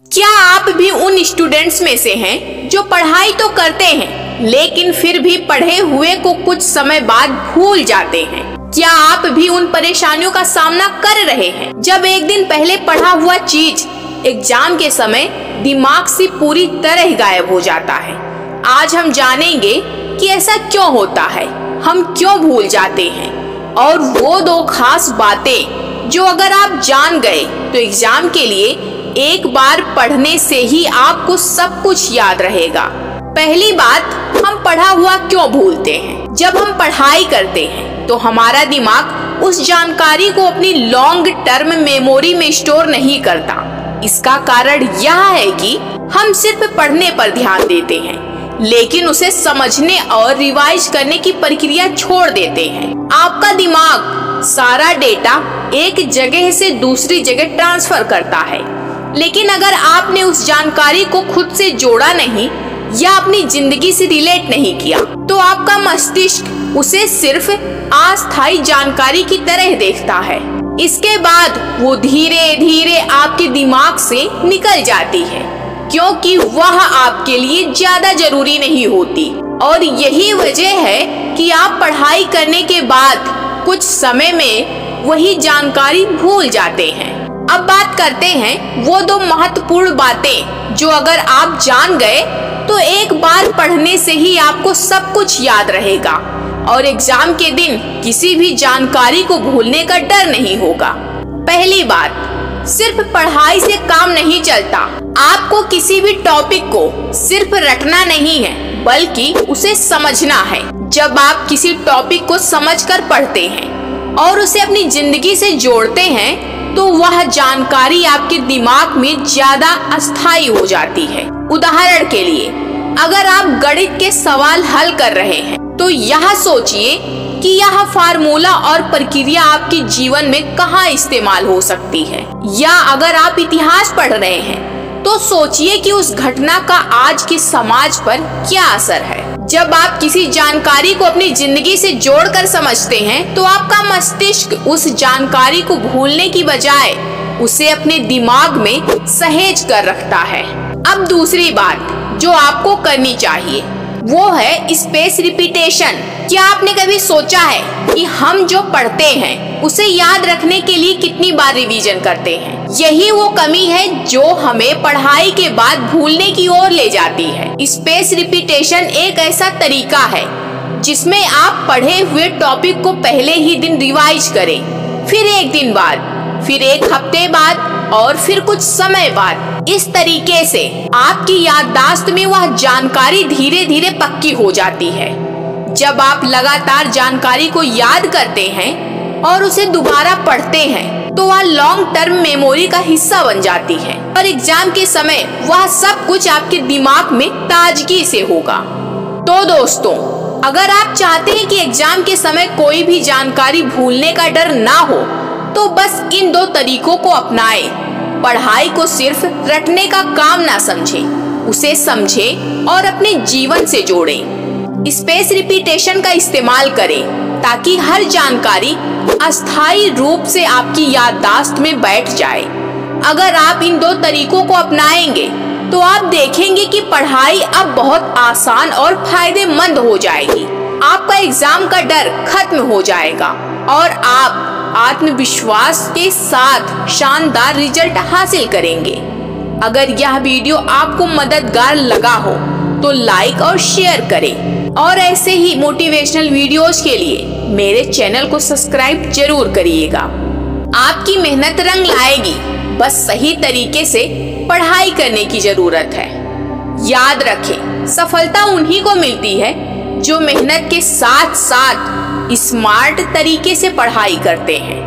क्या आप भी उन स्टूडेंट्स में से हैं जो पढ़ाई तो करते हैं लेकिन फिर भी पढ़े हुए को कुछ समय बाद भूल जाते हैं? क्या आप भी उन परेशानियों का सामना कर रहे हैं जब एक दिन पहले पढ़ा हुआ चीज एग्जाम के समय दिमाग से पूरी तरह गायब हो जाता है? आज हम जानेंगे कि ऐसा क्यों होता है, हम क्यों भूल जाते हैं और वो 2 खास बातें जो अगर आप जान गए तो एग्जाम के लिए एक बार पढ़ने से ही आपको सब कुछ याद रहेगा। पहली बात, हम पढ़ा हुआ क्यों भूलते हैं? जब हम पढ़ाई करते हैं तो हमारा दिमाग उस जानकारी को अपनी लॉन्ग टर्म मेमोरी में स्टोर नहीं करता। इसका कारण यह है कि हम सिर्फ पढ़ने पर ध्यान देते हैं लेकिन उसे समझने और रिवाइज करने की प्रक्रिया छोड़ देते हैं। आपका दिमाग सारा डेटा एक जगह से दूसरी जगह ट्रांसफर करता है, लेकिन अगर आपने उस जानकारी को खुद से जोड़ा नहीं या अपनी जिंदगी से रिलेट नहीं किया तो आपका मस्तिष्क उसे सिर्फ अस्थायी जानकारी की तरह देखता है। इसके बाद वो धीरे धीरे आपके दिमाग से निकल जाती है क्योंकि वह आपके लिए ज्यादा जरूरी नहीं होती। और यही वजह है कि आप पढ़ाई करने के बाद कुछ समय में वही जानकारी भूल जाते हैं। अब बात करते हैं वो 2 महत्वपूर्ण बातें जो अगर आप जान गए तो एक बार पढ़ने से ही आपको सब कुछ याद रहेगा और एग्जाम के दिन किसी भी जानकारी को भूलने का डर नहीं होगा। पहली बात, सिर्फ पढ़ाई से काम नहीं चलता। आपको किसी भी टॉपिक को सिर्फ रटना नहीं है बल्कि उसे समझना है। जब आप किसी टॉपिक को समझकर पढ़ते हैं और उसे अपनी जिंदगी से जोड़ते हैं तो वह जानकारी आपके दिमाग में ज्यादा अस्थायी हो जाती है। उदाहरण के लिए, अगर आप गणित के सवाल हल कर रहे हैं तो यह सोचिए कि यह फार्मूला और प्रक्रिया आपके जीवन में कहाँ इस्तेमाल हो सकती है। या अगर आप इतिहास पढ़ रहे हैं तो सोचिए कि उस घटना का आज के समाज पर क्या असर है। जब आप किसी जानकारी को अपनी जिंदगी से जोड़कर समझते हैं तो आपका मस्तिष्क उस जानकारी को भूलने की बजाय उसे अपने दिमाग में सहेज कर रखता है। अब दूसरी बात जो आपको करनी चाहिए वो है स्पेस रिपीटेशन। क्या आपने कभी सोचा है कि हम जो पढ़ते हैं उसे याद रखने के लिए कितनी बार रिवीजन करते हैं? यही वो कमी है जो हमें पढ़ाई के बाद भूलने की ओर ले जाती है। स्पेस रिपीटेशन एक ऐसा तरीका है जिसमें आप पढ़े हुए टॉपिक को पहले ही दिन रिवाइज करें, फिर एक दिन बाद, फिर एक हफ्ते बाद और फिर कुछ समय बाद। इस तरीके से आपकी याददाश्त में वह जानकारी धीरे धीरे पक्की हो जाती है। जब आप लगातार जानकारी को याद करते हैं और उसे दोबारा पढ़ते हैं तो वह लॉन्ग टर्म मेमोरी का हिस्सा बन जाती है और एग्जाम के समय वह सब कुछ आपके दिमाग में ताजगी से होगा। तो दोस्तों, अगर आप चाहते हैं कि एग्जाम के समय कोई भी जानकारी भूलने का डर ना हो तो बस इन 2 तरीकों को अपनाएं। पढ़ाई को सिर्फ रटने का काम ना समझें, उसे समझें और अपने जीवन से जोड़ें। स्पेस रिपीटेशन का इस्तेमाल करें ताकि हर जानकारी अस्थायी रूप से आपकी याददाश्त में बैठ जाए। अगर आप इन 2 तरीकों को अपनाएंगे तो आप देखेंगे कि पढ़ाई अब बहुत आसान और फायदेमंद हो जाएगी। आपका एग्जाम का डर खत्म हो जाएगा और आप आत्मविश्वास के साथ शानदार रिजल्ट हासिल करेंगे। अगर यह वीडियो आपको मददगार लगा हो तो लाइक और शेयर करें और ऐसे ही मोटिवेशनल वीडियोस के लिए मेरे चैनल को सब्सक्राइब जरूर करिएगा। आपकी मेहनत रंग लाएगी, बस सही तरीके से पढ़ाई करने की जरूरत है। याद रखें, सफलता उन्हीं को मिलती है जो मेहनत के साथ साथ स्मार्ट तरीके से पढ़ाई करते हैं।